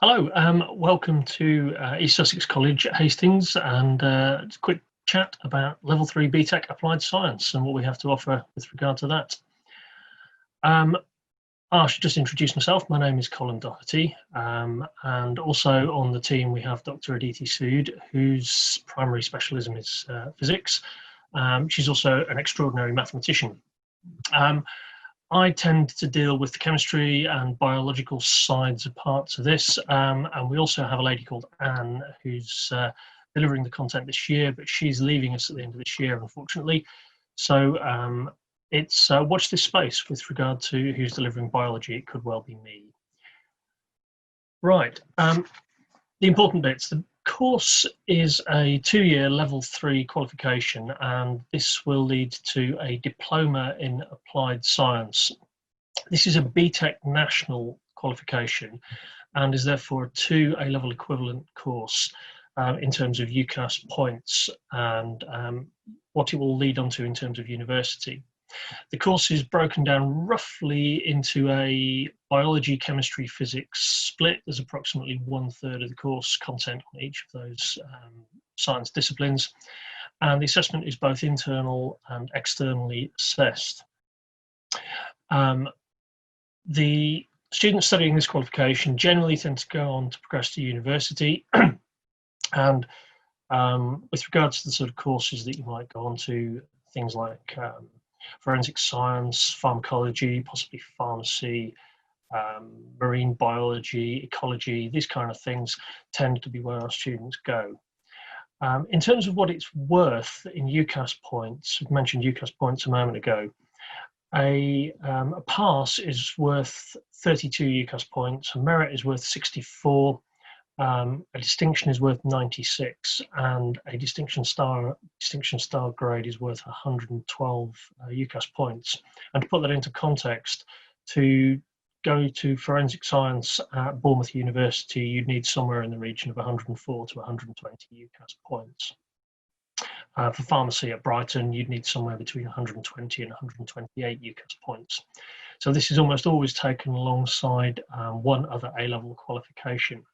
Hello, welcome to East Sussex College at Hastings, and it's a quick chat about Level 3 BTEC Applied Science and what we have to offer with regard to that. I should just introduce myself. My name is Colin Doherty, and also on the team we have Dr. Aditi Sood, whose primary specialism is physics. She's also an extraordinary mathematician. I tend to deal with the chemistry and biological sides of parts of this, and we also have a lady called Anne who's delivering the content this year, but she's leaving us at the end of this year, unfortunately. So it's watch this space with regard to who's delivering biology. It could well be me. Right, the important bits. The course is a 2-year level 3 qualification, and this will lead to a diploma in applied science. This is a BTEC national qualification and is therefore a 2 A-level equivalent course in terms of UCAS points and what it will lead on to in terms of university. The course is broken down roughly into a biology, chemistry, physics split. There's approximately 1/3 of the course content on each of those science disciplines. And the assessment is both internal and externally assessed. The students studying this qualification generally tend to go on to progress to university. And with regards to the sort of courses that you might go on to, things like forensic science, pharmacology, possibly pharmacy, marine biology, ecology, these kind of things tend to be where our students go. In terms of what it's worth in UCAS points, I mentioned UCAS points a moment ago, a pass is worth 32 UCAS points, a merit is worth 64, a distinction is worth 96, and a distinction star grade is worth 112 UCAS points. And to put that into context, to go to forensic science at Bournemouth University, you'd need somewhere in the region of 104 to 120 UCAS points. For pharmacy at Brighton, you'd need somewhere between 120 and 128 UCAS points. So this is almost always taken alongside one other A-level qualification.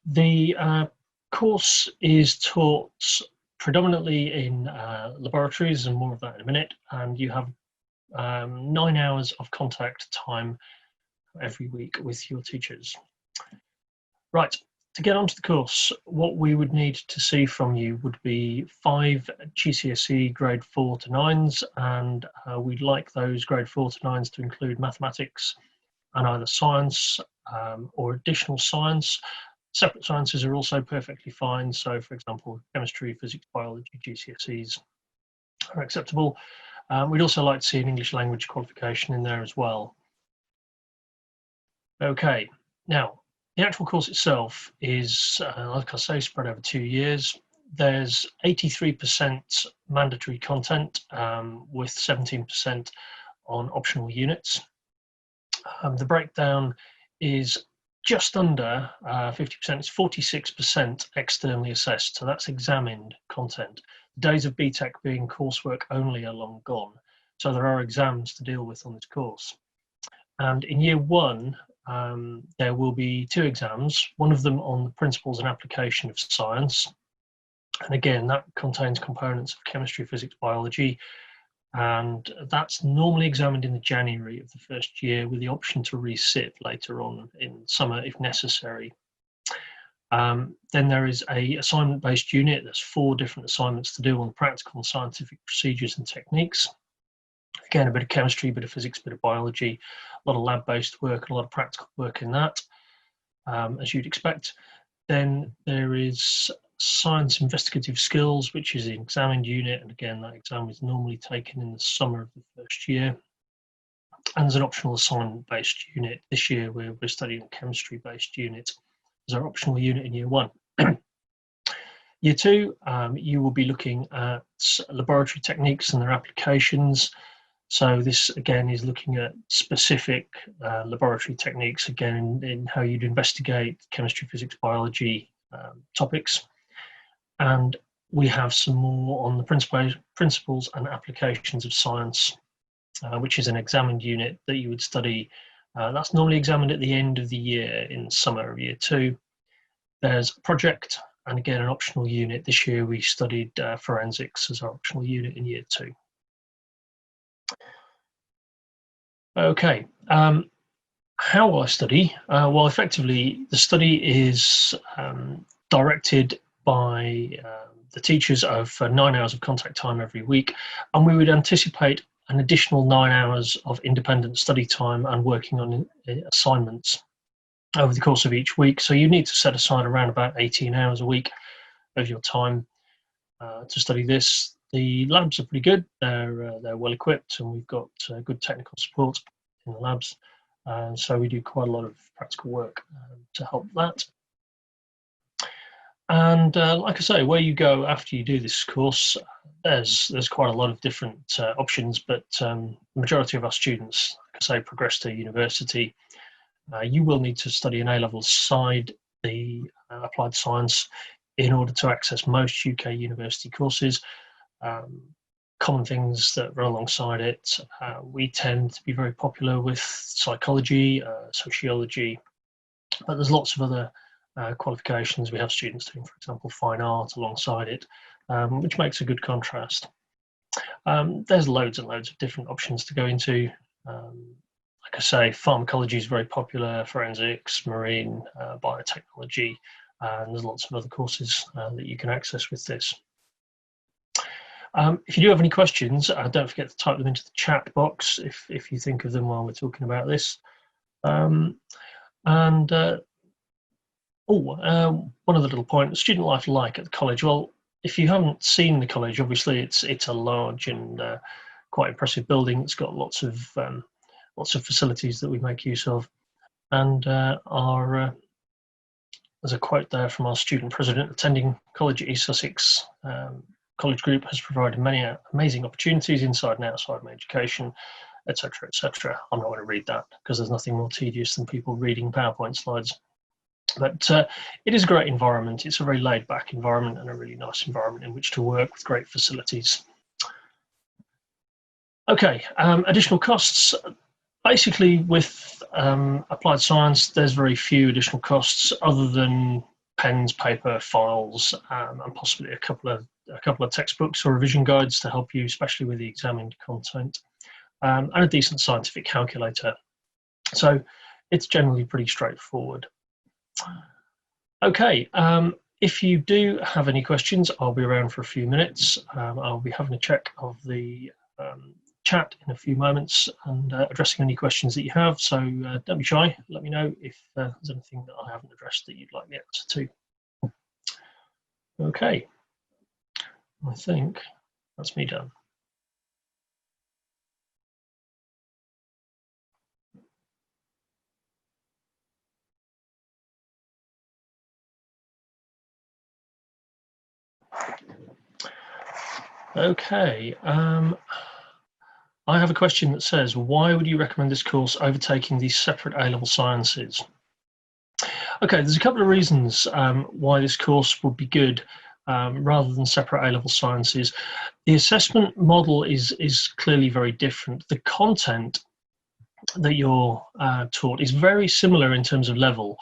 The course is taught predominantly in laboratories, and more of that in a minute, and you have 9 hours of contact time every week with your teachers. Right, to get onto the course, what we would need to see from you would be 5 GCSE grade 4 to 9s, and we'd like those grade 4 to 9s to include mathematics and either science or additional science. Separate sciences are also perfectly fine. So, for example, chemistry, physics, biology, GCSEs are acceptable. We'd also like to see an English language qualification in there as well. Okay, now, the actual course itself is, like I say, spread over 2 years. There's 83% mandatory content with 17% on optional units. The breakdown is just under 50%, it's 46% externally assessed, so that's examined content. The days of BTEC being coursework only are long gone, so there are exams to deal with on this course. And in year 1, there will be 2 exams, one of them on the principles and application of science. And again, that contains components of chemistry, physics, biology, and that's normally examined in the January of the first year with the option to resit later on in summer if necessary. Then there is a assignment-based unit. There's 4 different assignments to do on practical and scientific procedures and techniques. Again, a bit of chemistry, a bit of physics, a bit of biology, a lot of lab-based work and a lot of practical work in that, as you'd expect. Then there is science investigative skills, which is an examined unit, and again that exam is normally taken in the summer of the first year. And there's an optional assignment based unit. This year we're studying a chemistry based unit as our optional unit in year 1. Year 2, you will be looking at laboratory techniques and their applications. So this again is looking at specific laboratory techniques, again in how you'd investigate chemistry, physics, biology topics. And we have some more on the principles and applications of science, which is an examined unit that you would study That's normally examined at the end of the year in summer of year 2. There's a project, and again an optional unit. This year we studied forensics as our optional unit in year 2. Okay, how will I study? Well, effectively the study is directed by the teachers of 9 hours of contact time every week, and we would anticipate an additional 9 hours of independent study time and working on assignments over the course of each week. So you need to set aside around about 18 hours a week of your time to study this. The labs are pretty good. They're well equipped, and we've got good technical support in the labs. So we do quite a lot of practical work to help that. And like I say, where you go after you do this course, there's quite a lot of different options, but the majority of our students, like I say, progress to university. You will need to study an A-level side the applied science in order to access most UK university courses. Common things that run alongside it, we tend to be very popular with psychology, sociology, but there's lots of other qualifications we have students doing, for example, fine art alongside it, which makes a good contrast. There's loads and loads of different options to go into. Like I say, pharmacology is very popular, forensics, marine, biotechnology, and there's lots of other courses that you can access with this. If you do have any questions, don't forget to type them into the chat box if you think of them while we're talking about this. One other little point, student life like at the college. Well, if you haven't seen the college, obviously it's a large and quite impressive building. It's got lots of facilities that we make use of, and there's a quote there from our student president: attending college at East Sussex College Group has provided many amazing opportunities inside and outside my education, etc., etc. I'm not going to read that because there's nothing more tedious than people reading PowerPoint slides. But it is a great environment. It's a very laid-back environment and a really nice environment in which to work with great facilities. Okay, additional costs. Basically, with applied science, there's very few additional costs other than pens, paper, files, and possibly a couple of textbooks or revision guides to help you, especially with the examined content, and a decent scientific calculator. So it's generally pretty straightforward. Okay, if you do have any questions, I'll be around for a few minutes. I'll be having a check of the chat in a few moments and addressing any questions that you have. So don't be shy. Let me know if there's anything that I haven't addressed that you'd like the answer to. Okay, I think that's me done. Okay, I have a question that says, why would you recommend this course overtaking these separate A-level sciences? Okay, there's a couple of reasons why this course would be good rather than separate A-level sciences. The assessment model is clearly very different. The content that you're taught is very similar in terms of level.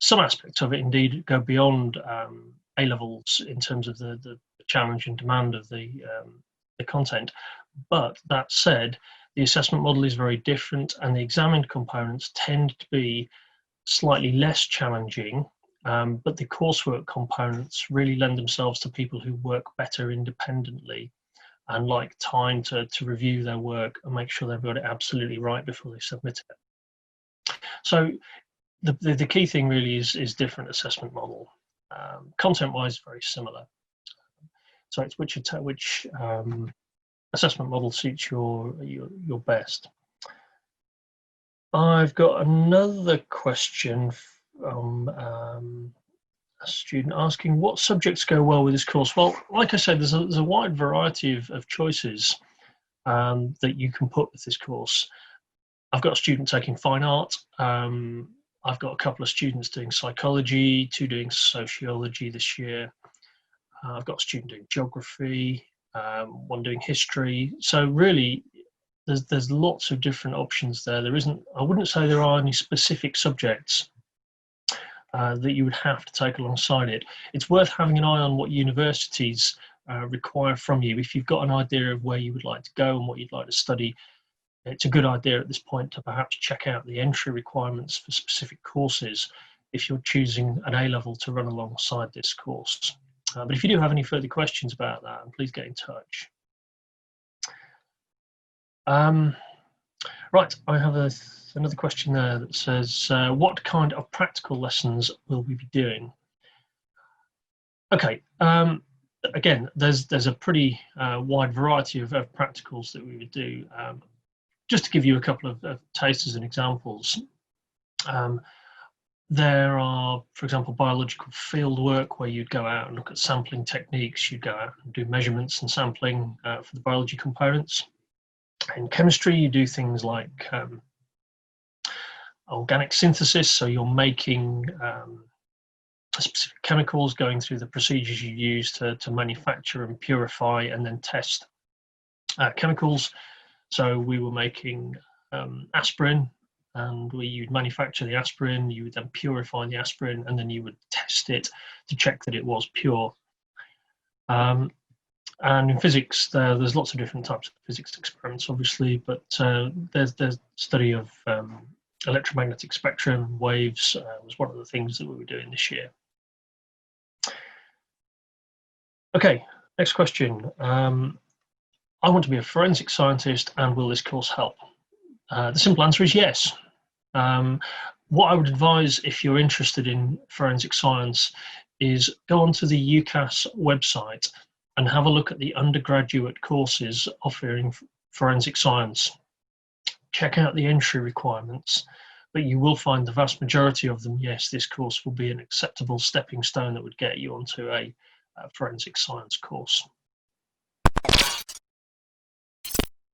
Some aspects of it indeed go beyond A-levels in terms of the challenge and demand of the content. But that said, the assessment model is very different, and the examined components tend to be slightly less challenging, but the coursework components really lend themselves to people who work better independently and like time to review their work and make sure they've got it absolutely right before they submit it. So the key thing really is different assessment model. Content-wise, very similar. So it's which assessment model suits your best. I've got another question from a student asking, what subjects go well with this course? Well, like I said, there's a wide variety of choices that you can put with this course. I've got a student taking fine art. I've got a couple of students doing psychology, 2 doing sociology this year. I've got a student doing geography, 1 doing history. So really, there's lots of different options there. There isn't, I wouldn't say there are any specific subjects that you would have to take alongside it. It's worth having an eye on what universities require from you. If you've got an idea of where you would like to go and what you'd like to study, it's a good idea at this point to perhaps check out the entry requirements for specific courses if you're choosing an A-level to run alongside this course. But if you do have any further questions about that, please get in touch. Right, I have another question there that says, what kind of practical lessons will we be doing? Okay, again, there's a pretty wide variety of practicals that we would do. Just to give you a couple of tasters and examples, there are, for example, biological field work where you'd go out and look at sampling techniques, you'd go out and do measurements and sampling for the biology components. In chemistry, you do things like organic synthesis, so you're making specific chemicals, going through the procedures you use to manufacture and purify and then test chemicals. So we were making aspirin, and you'd manufacture the aspirin, you would then purify the aspirin, and then you would test it to check that it was pure. And in physics, there's lots of different types of physics experiments, obviously, but there's study of electromagnetic spectrum, waves, was one of the things that we were doing this year. Okay, next question. I want to be a forensic scientist, and will this course help? The simple answer is yes. What I would advise if you're interested in forensic science is go onto the UCAS website and have a look at the undergraduate courses offering forensic science. Check out the entry requirements, but you will find the vast majority of them, yes, this course will be an acceptable stepping stone that would get you onto a forensic science course.